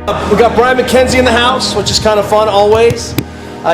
We got Brian McKenzie in the house, which is kind of fun always.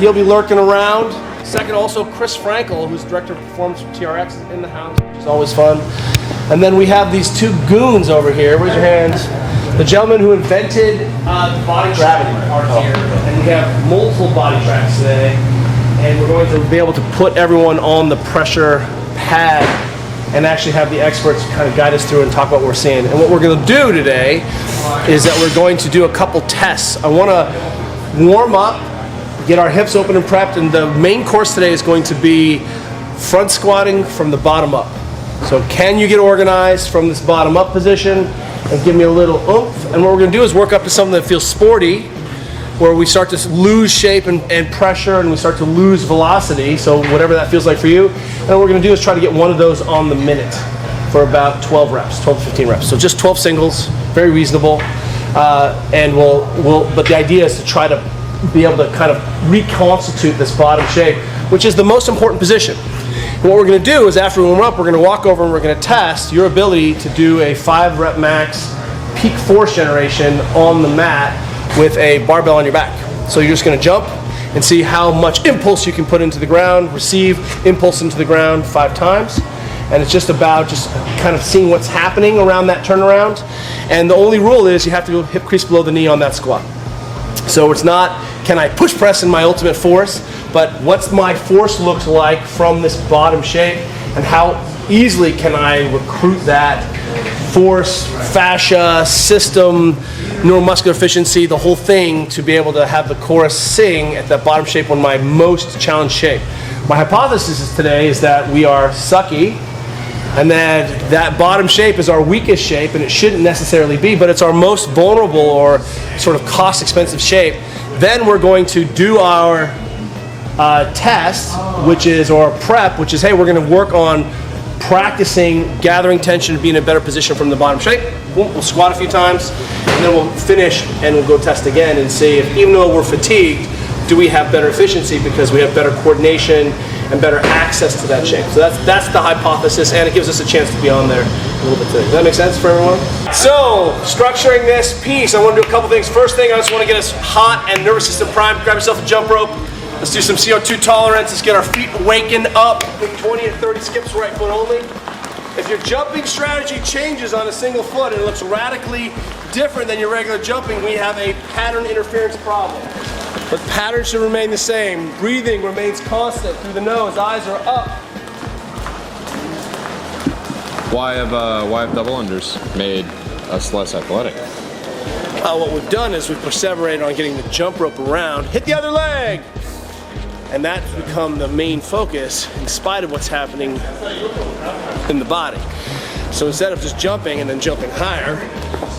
He'll be lurking around. Second, also Chris Frankel, who's director of performance from TRX, is in the house, which is always fun. And then we have these two goons over here. Raise your hands. The gentleman who invented the body gravity part here. And we have multiple body tracks today. And we're going to be able to put everyone on the pressure pad and actually have the experts kind of guide us through and talk about what we're seeing. And what we're going to do today is that we're going to do a couple tests. I want to warm up, get our hips open and prepped, and the main course today is going to be front squatting from the bottom up. So can you get organized from this bottom up position and give me a little oomph? And what we're going to do is work up to something that feels sporty, where we start to lose shape and pressure, and we start to lose velocity, so whatever that feels like for you. And what we're going to do is try to get one of those on the minute for about 12 reps, 12 to 15 reps. So just 12 singles, very reasonable. And but the idea is to try to be able to kind of reconstitute this bottom shape, which is the most important position. And what we're going to do is after we warm up, we're going to walk over and we're going to test your ability to do a 5 rep max peak force generation on the mat with a barbell on your back. So you're just going to jump and see how much impulse you can put into the ground, receive impulse into the ground 5 times. And it's just about just kind of seeing what's happening around that turnaround. And the only rule is you have to go hip crease below the knee on that squat. So it's not, can I push press in my ultimate force, but what's my force looks like from this bottom shape, and how easily can I recruit that force, fascia, system, neuromuscular efficiency, the whole thing, to be able to have the chorus sing at that bottom shape on my most challenged shape. My hypothesis today is that we are sucky, and that bottom shape is our weakest shape, and it shouldn't necessarily be, but it's our most vulnerable or sort of cost expensive shape. Then we're going to do our test, which is, or prep, which is, hey, we're going to work on practicing gathering tension and being in a better position from the bottom shape. We'll squat a few times, and then we'll finish and we'll go test again and see if, even though we're fatigued, do we have better efficiency because we have better coordination and better access to that shape. So that's the hypothesis, and it gives us a chance to be on there a little bit today. Does that make sense for everyone? So, structuring this piece, I want to do a couple things. First thing, I just want to get us hot and nervous system primed. Grab yourself a jump rope. Let's do some CO2 tolerance. Let's get our feet waking up. 20 to 30 skips right foot only. If your jumping strategy changes on a single foot and it looks radically different than your regular jumping, we have a pattern interference problem. But the pattern should remain the same. Breathing remains constant through the nose. Eyes are up. Why have double unders made us less athletic? What we've done is we've perseverated on getting the jump rope around. Hit the other leg! And that's become the main focus in spite of what's happening in the body. So instead of just jumping and then jumping higher,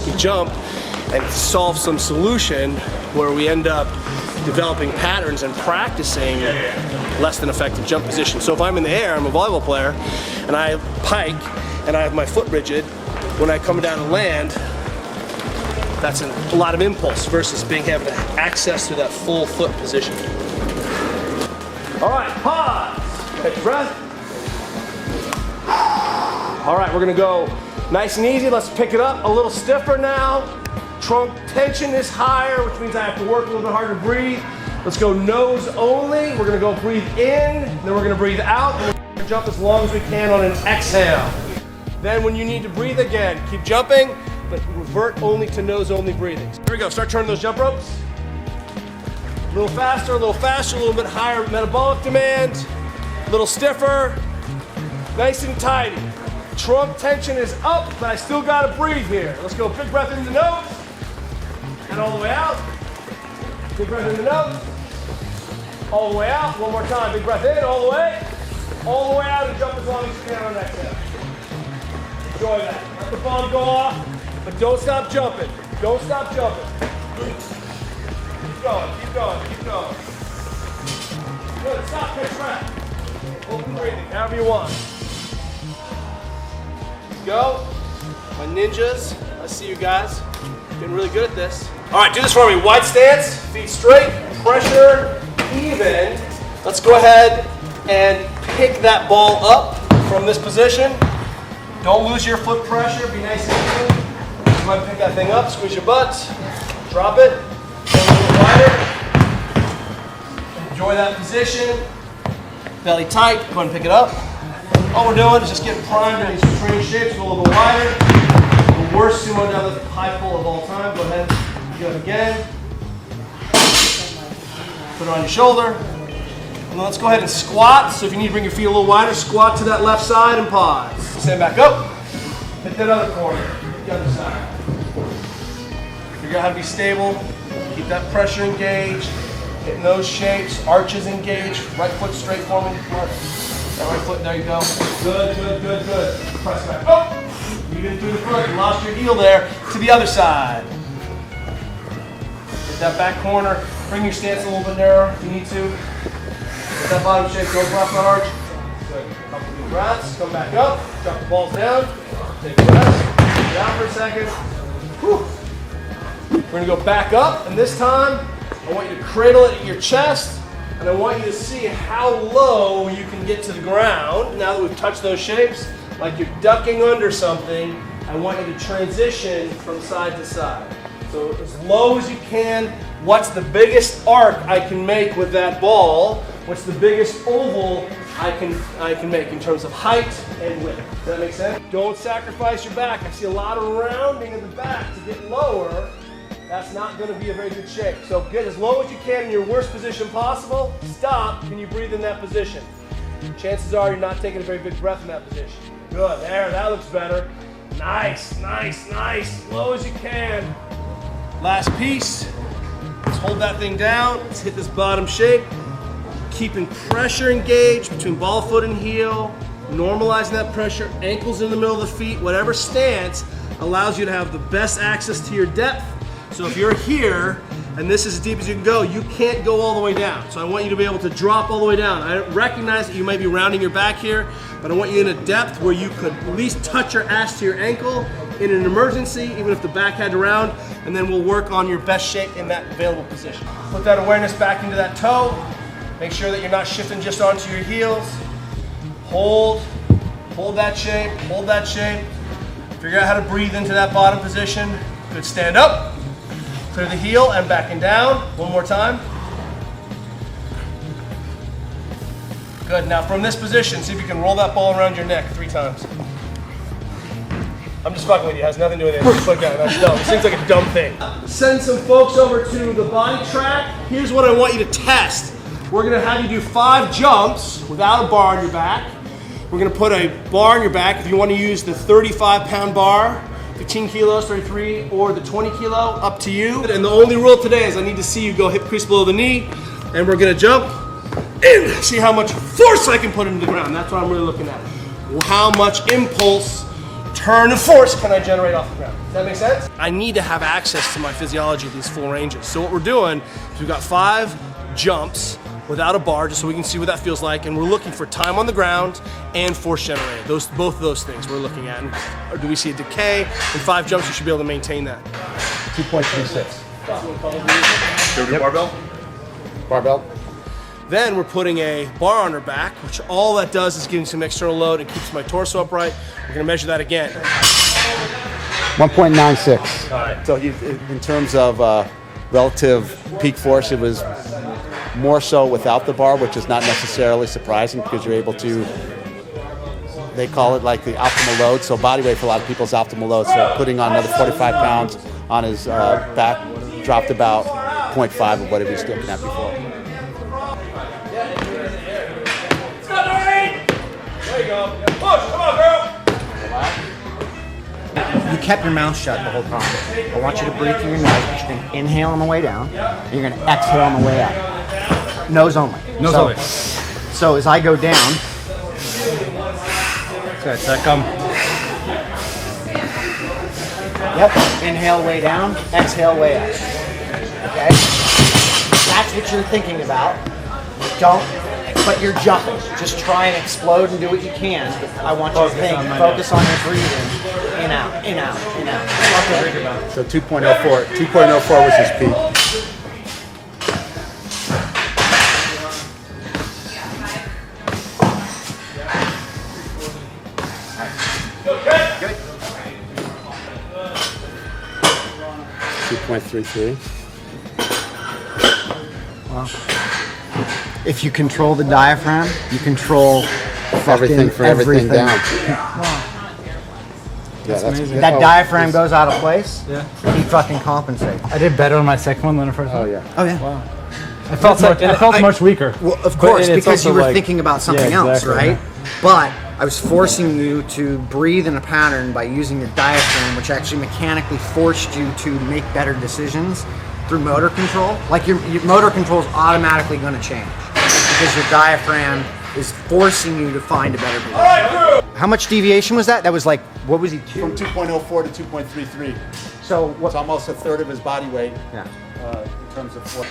we jump and solve some solution where we end up developing patterns and practicing less than effective jump positions. So if I'm in the air, I'm a volleyball player, and I pike and I have my foot rigid, when I come down and land, that's a lot of impulse versus being able to access to that full foot position. All right, pause. Catch your breath. All right, we're gonna go nice and easy. Let's pick it up a little stiffer now. Trunk tension is higher, which means I have to work a little bit harder to breathe. Let's go nose only. We're gonna go breathe in, then we're gonna breathe out, and we're gonna jump as long as we can on an exhale. Then when you need to breathe again, keep jumping, but revert only to nose only breathing. Here we go, start turning those jump ropes. A little faster, a little bit higher metabolic demand, a little stiffer, nice and tidy. Trunk tension is up, but I still gotta breathe here. Let's go, big breath in the nose, and all the way out. Big breath in the nose, all the way out. One more time, big breath in, all the way out, and jump as long as you can on that exhale. Enjoy that. Let the bomb go off, but don't stop jumping. Don't stop jumping. Keep going, keep going, keep going. Good, stop, catch breath. Open breathing, however you want. Go. My ninjas, I see you guys. Getting really good at this. All right, do this for me. Wide stance, feet straight, pressure even. Let's go ahead and pick that ball up from this position. Don't lose your foot pressure, be nice and even. Go ahead and pick that thing up, squeeze your butt. Drop it. Go a little wider. Enjoy that position. Belly tight. Go ahead and pick it up. All we're doing is just getting primed in these training shapes. Go a little bit wider. The worst sumo deadlift high pull of all time. Go ahead. Get up again. Put it on your shoulder. And let's go ahead and squat. So if you need to bring your feet a little wider, squat to that left side and pause. Stand back up. Hit that other corner. The other side. Figure out how to be stable. Keep that pressure engaged. Hitting those shapes. Arches engaged. Right foot straight for me. That right foot, there you go. Good, good, good, good. Press back. Oh! You didn't do the foot. You lost your heel there. To the other side. Hit that back corner. Bring your stance a little bit narrower if you need to. Get that bottom shape. Go across the arch. Good. Couple deep breaths. Come back up. Drop the balls down. Take a rest. Get out for a second. Whew. We're going to go back up, and this time I want you to cradle it at your chest, and I want you to see how low you can get to the ground. Now that we've touched those shapes, like you're ducking under something, I want you to transition from side to side. So as low as you can. What's the biggest arc I can make with that ball? What's the biggest oval I can make in terms of height and width? Does that make sense? Don't sacrifice your back. I see a lot of rounding in the back to get lower. That's not going to be a very good shape. So get as low as you can in your worst position possible. Stop. Can you breathe in that position? Chances are you're not taking a very big breath in that position. Good. There. That looks better. Nice, nice, nice. Low as you can. Last piece. Let's hold that thing down. Let's hit this bottom shape. Keeping pressure engaged between ball, foot, and heel. Normalizing that pressure. Ankles in the middle of the feet. Whatever stance allows you to have the best access to your depth. So if you're here, and this is as deep as you can go, you can't go all the way down. So I want you to be able to drop all the way down. I recognize that you might be rounding your back here, but I want you in a depth where you could at least touch your ass to your ankle in an emergency, even if the back had to round, and then we'll work on your best shape in that available position. Put that awareness back into that toe. Make sure that you're not shifting just onto your heels. Hold that shape, hold that shape. Figure out how to breathe into that bottom position. Good, stand up. Clear the heel and backing down. One more time. Good, now from this position, see if you can roll that ball around your neck 3 times. I'm just fucking with you, it has nothing to do with it. Just look at it, that's dumb. It seems like a dumb thing. Send some folks over to the Boditrak. Here's what I want you to test. We're gonna have you do 5 jumps without a bar on your back. We're gonna put a bar on your back. If you wanna use the 35-pound bar, 15 kilos, 33, or the 20 kilo, up to you. And the only rule today is I need to see you go hip crease below the knee, and we're gonna jump and see how much force I can put into the ground. That's what I'm really looking at. How much impulse, turn, and force can I generate off the ground? Does that make sense? I need to have access to my physiology of these full ranges. So what we're doing is we've got 5 jumps without a bar, just so we can see what that feels like, and we're looking for time on the ground and force generated. Both of those things we're looking at. Or do we see a decay? In 5 jumps, you should be able to maintain that. 2.36. Should we do barbell? Barbell. Then we're putting a bar on her back, which all that does is give me some external load and keeps my torso upright. We're gonna measure that again. 1.96. All right. So in terms of relative peak force, it was more so without the bar, which is not necessarily surprising because you're able to, they call it like the optimal load. So body weight for a lot of people is optimal load. So putting on another 45 pounds on his back dropped about 0.5 of what he was looking at before. There you go. Push, come on, girl. You kept your mouth shut the whole time. I want you to breathe through your nose. You're going to inhale on the way down, and you're going to exhale on the way up. Nose only. Nose only. So as I go down, Good, so come. yep, inhale way down, exhale way up. Okay? That's what you're thinking about. Don't, but you're jumping. Just try and explode and do what you can. I want you to think, focus on your breathing. In, out, in, out, in, out. So 2.04. 2.04 was his peak. 2.33. If you control the diaphragm, you control Everything for everything down. Yeah, that's amazing. That diaphragm goes out of place. Yeah. He fucking compensates. I did better on my second one than the first one. Oh yeah. Oh yeah. Wow. I felt much weaker. Well, of But course, it's because you also were like- thinking about something Yeah, else, exactly. right? But I was forcing you to breathe in a pattern by using your diaphragm, which actually mechanically forced you to make better decisions through motor control. Like your motor control is automatically going to change because your diaphragm is forcing you to find a better position. How much deviation was that? That was like, what was he? From 2.04 to 2.33. So It's almost a third of his body weight Yeah. in terms of force.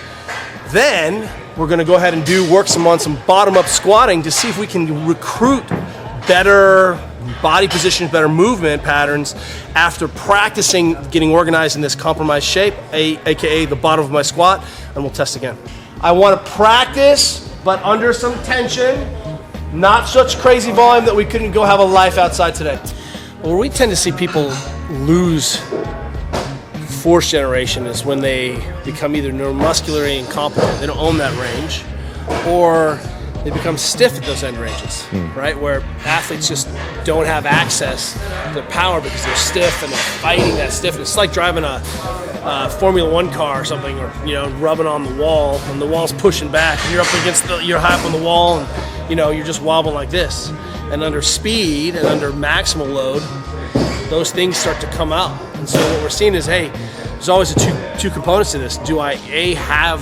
Then we're going to go ahead and work on some bottom-up squatting to see if we can recruit better body positions, better movement patterns after practicing getting organized in this compromised shape, aka the bottom of my squat, and we'll test again. I want to practice, but under some tension, not such crazy volume that we couldn't go have a life outside today. Where we tend to see people lose force generation is when they become either neuromuscularly incompetent, they don't own that range, or they become stiff at those end ranges, right? Where athletes just don't have access to their power because they're stiff and they're fighting that stiffness. It's like driving a Formula One car or something, or rubbing on the wall, and the wall's pushing back, and you're up against you're high up on the wall, and you're just wobbling like this. And under speed and under maximal load, those things start to come out. And so what we're seeing is, hey, there's always two components to this. Do I have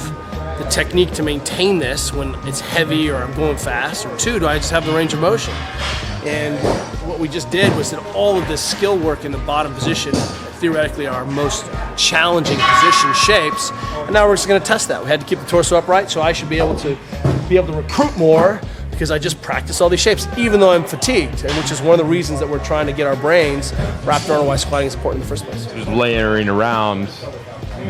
the technique to maintain this when it's heavy or I'm going fast, or two, do I just have the range of motion? And what we just did was that all of this skill work in the bottom position, theoretically our most challenging position shapes, and now we're just going to test that. We had to keep the torso upright, so I should be able to recruit more because I just practice all these shapes, even though I'm fatigued, and which is one of the reasons that we're trying to get our brains wrapped around why squatting is important in the first place. Just layering around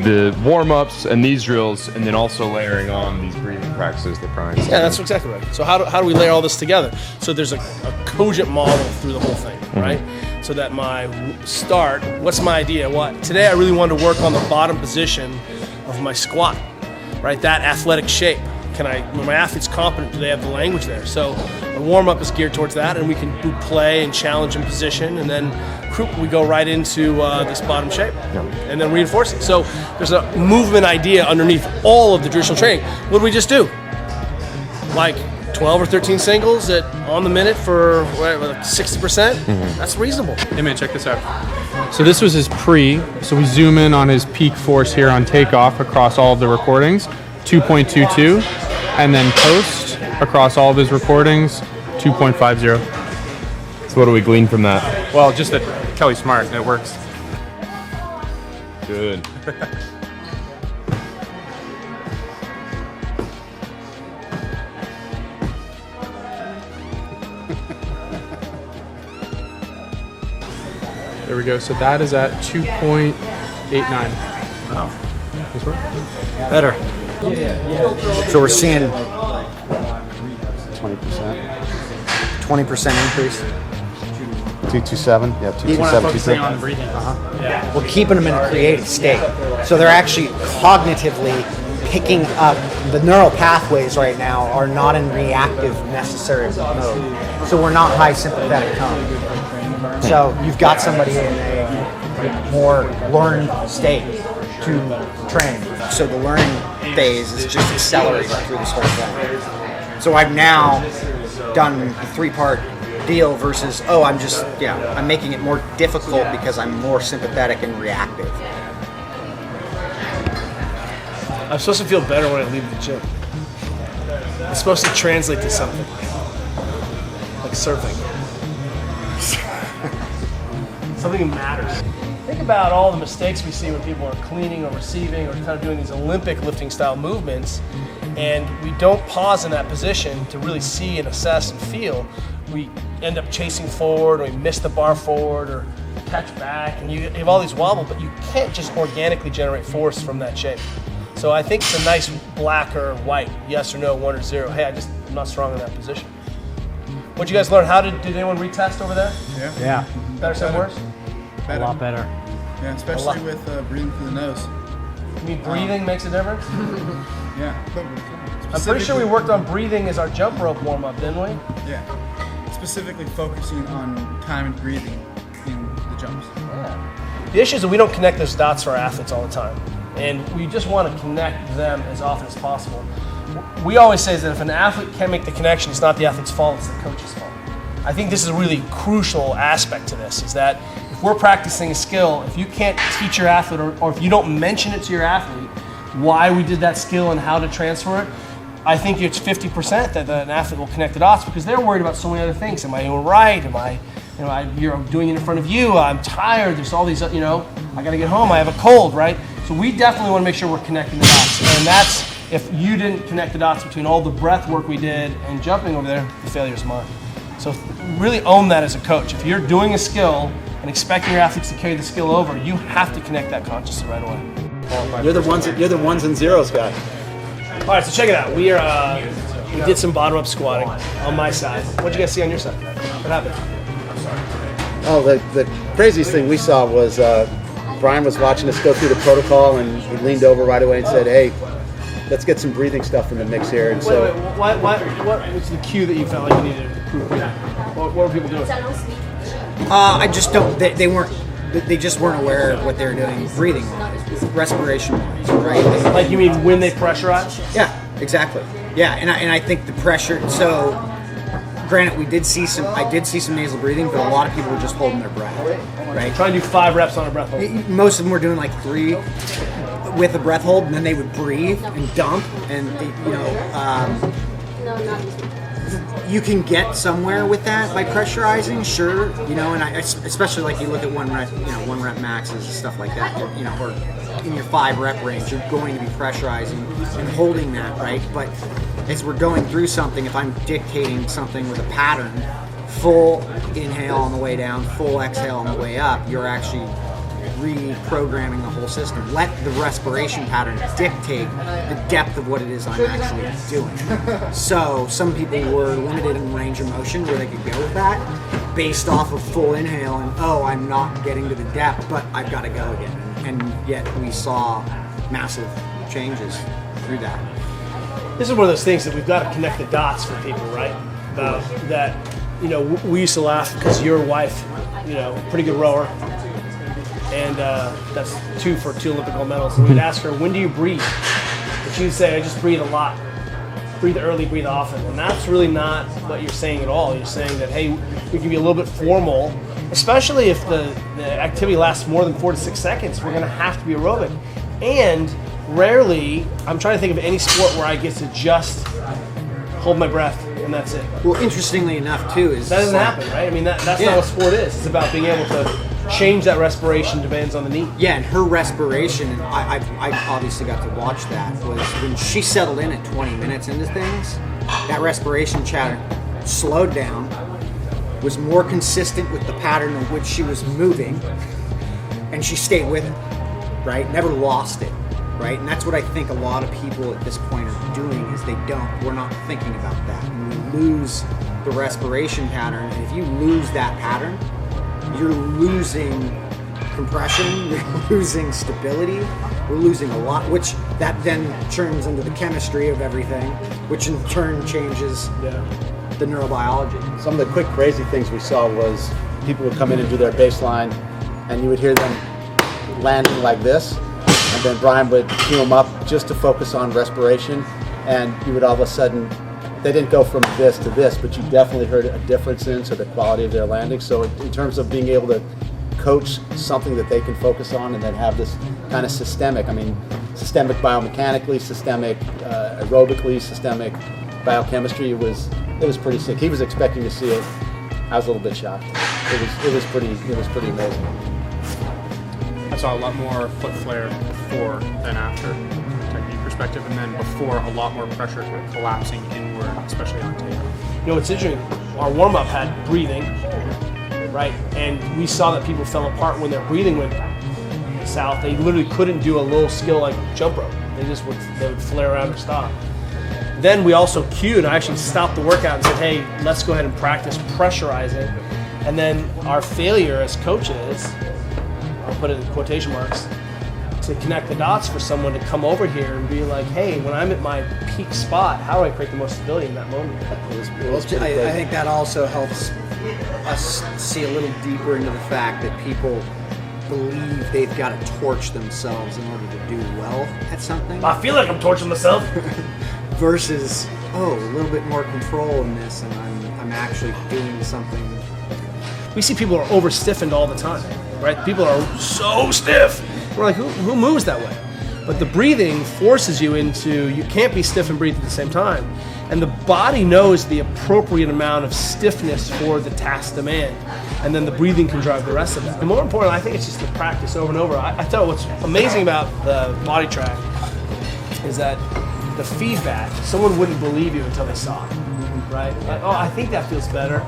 the warm-ups and these drills, and then also layering on these breathing practices that Brian's Yeah, that's exactly right. So how do we layer all this together? So there's a cogent model through the whole thing, right? So that my start, what's my idea? Well, today I really wanted to work on the bottom position of my squat, right? That athletic shape. When my athlete's competent, do they have the language there? So the warm-up is geared towards that, and we can do play and challenge and position, and then we go right into this bottom shape, and then reinforce it. So there's a movement idea underneath all of the traditional training. What did we just do? Like 12 or 13 singles on the minute for 60%? That's reasonable. Hey man, check this out. So this was his pre. So we zoom in on his peak force here on takeoff across all of the recordings, 2.22, and then post across all of his recordings, 2.50. So what do we glean from that? Well, just that Kelly's smart. It works. Good. There we go. So that is at 2.89. Wow. This work? Better. So we're seeing 20%. 20% increase. 227. Yeah, 227. on breathing. We're keeping them in a creative state. So they're actually cognitively picking up the neural pathways right now are not in reactive necessary mode. So we're not high sympathetic tone. So you've got somebody in a more learned state to train. So the learning phase is just accelerating through this whole thing. So I've now done the 3-part deal versus, I'm making it more difficult because I'm more sympathetic and reactive. I'm supposed to feel better when I leave the gym. It's supposed to translate to something. Like surfing. Something that matters. Think about all the mistakes we see when people are cleaning or receiving or kind of doing these Olympic lifting style movements, and we don't pause in that position to really see and assess and feel. We end up chasing forward, or we miss the bar forward, or catch back, and you have all these wobbles, but you can't just organically generate force from that shape. So I think it's a nice black or white, yes or no, 1 or 0. Hey, I'm not strong in that position. What'd you guys learn? Did anyone retest over there? Yeah. Better, some worse? A lot better. Yeah, especially with breathing through the nose. I mean, breathing makes a difference? Yeah. I'm pretty sure we worked on breathing as our jump rope warm-up, didn't we? Yeah. Specifically focusing on time and breathing in the jumps. Yeah. The issue is that we don't connect those dots for our athletes all the time. And we just want to connect them as often as possible. We always say that if an athlete can't make the connection, it's not the athlete's fault, it's the coach's fault. I think this is a really crucial aspect to this, is that if we're practicing a skill, if you can't teach your athlete or if you don't mention it to your athlete why we did that skill and how to transfer it, I think it's 50% that an athlete will connect the dots because they're worried about so many other things. Am I doing right? Am I, you're doing it in front of you? I'm tired. There's all these, I got to get home. I have a cold, right? So we definitely want to make sure we're connecting the dots. And that's, if you didn't connect the dots between all the breath work we did and jumping over there, the failure's mine. So really own that as a coach. If you're doing a skill and expecting your athletes to carry the skill over, you have to connect that consciously right away. You're the ones and zeros guy. All right, so check it out. We did some bottom up squatting on my side. What'd you guys see on your side? What happened? Oh, the craziest thing we saw was Brian was watching us go through the protocol, and he leaned over right away and said, "Hey, let's get some breathing stuff in the mix here." And so, what was the cue that you felt like you needed to improve breathing? What were people doing? I just don't. They weren't. They just weren't aware of what they were doing, breathing, respiration, right? Like you mean when they pressurize? Yeah, exactly. Yeah, and I think the pressure. So, granted, I did see some nasal breathing, but a lot of people were just holding their breath, right? Try and do 5 reps on a breath hold. Most of them were doing like 3 with a breath hold, and then they would breathe and dump, and you can get somewhere with that by pressurizing, sure, and especially like you look at one rep maxes and stuff like that, or in your 5 rep range, you're going to be pressurizing and holding that, right? But as we're going through something, if I'm dictating something with a pattern, full inhale on the way down, full exhale on the way up, you're actually reprogramming the whole system. Let the respiration pattern dictate the depth of what it is I'm actually doing. So some people were limited in range of motion where they could go with that based off of full inhale and, I'm not getting to the depth, but I've got to go again. And yet we saw massive changes through that. This is one of those things that we've got to connect the dots for people, right? About that, we used to laugh because your wife, pretty good rower, and that's 2 for 2 Olympic gold medals. And we'd ask her, when do you breathe? And she'd say, I just breathe a lot. Breathe early, breathe often. And that's really not what you're saying at all. You're saying that, hey, we can be a little bit formal, especially if the activity lasts more than 4 to 6 seconds. We're going to have to be aerobic. And rarely, I'm trying to think of any sport where I get to just hold my breath and that's it. Well, interestingly enough, too, is that doesn't happen, right? I mean, that's not what sport is. It's about being able to change that respiration demands on the knee. Yeah, and her respiration, and I obviously got to watch that, was when she settled in at 20 minutes into things, that respiration pattern slowed down, was more consistent with the pattern in which she was moving, and she stayed with it, right? Never lost it, right? And that's what I think a lot of people at this point are doing, is we're not thinking about that. And we lose the respiration pattern, and if you lose that pattern, you're losing compression, you're losing stability, we're losing a lot, which that then turns into the chemistry of everything, which in turn changes the neurobiology. Some of the quick crazy things we saw was people would come in and do their baseline, and you would hear them landing like this, and then Brian would cue them up just to focus on respiration, and you would all of a sudden, they didn't go from this to this, but you definitely heard a difference in the quality of their landing. So in terms of being able to coach something that they can focus on and then have this kind of systemic biomechanically, systemic aerobically, systemic biochemistry, it was pretty sick. He was expecting to see it. I was a little bit shocked. It was pretty amazing. I saw a lot more foot flare before than after technique perspective, and then before a lot more pressure to collapsing inward, especially on takeoff. It's interesting. Our warm-up had breathing, right? And we saw that people fell apart when their breathing went south. They literally couldn't do a little skill like jump rope. They would flare around or stop. Then we also cued. I actually stopped the workout and said, hey, let's go ahead and practice pressurizing. And then our failure as coaches I'll put it in quotation marks, to connect the dots for someone to come over here and be like, hey, when I'm at my peak spot, how do I create the most stability in that moment? I think that also helps us see a little deeper into the fact that people believe they've got to torch themselves in order to do well at something. I feel like I'm torching myself. Versus, a little bit more control in this, and I'm actually doing something. We see people are over stiffened all the time, right? People are so stiff. We're like, who moves that way? But the breathing forces you into, you can't be stiff and breathe at the same time. And the body knows the appropriate amount of stiffness for the task demand. And then the breathing can drive the rest of that. And more importantly, I think it's just the practice over and over. I tell you what's amazing about the Boditrak is that the feedback, someone wouldn't believe you until they saw it, right? Like, oh, I think that feels better.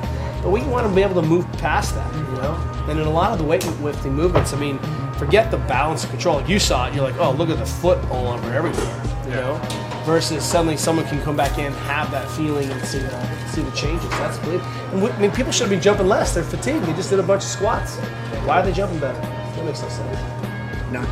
But we want to be able to move past that, you know? And in a lot of the weightlifting movements, I mean, forget the balance and control. Like you saw it, you're like, oh, look at the foot all over everywhere, you know? Versus suddenly someone can come back in, have that feeling, and see the changes. That's believable. And I mean, people should be jumping less. They're fatigued. They just did a bunch of squats. Why are they jumping better? That makes no sense. No.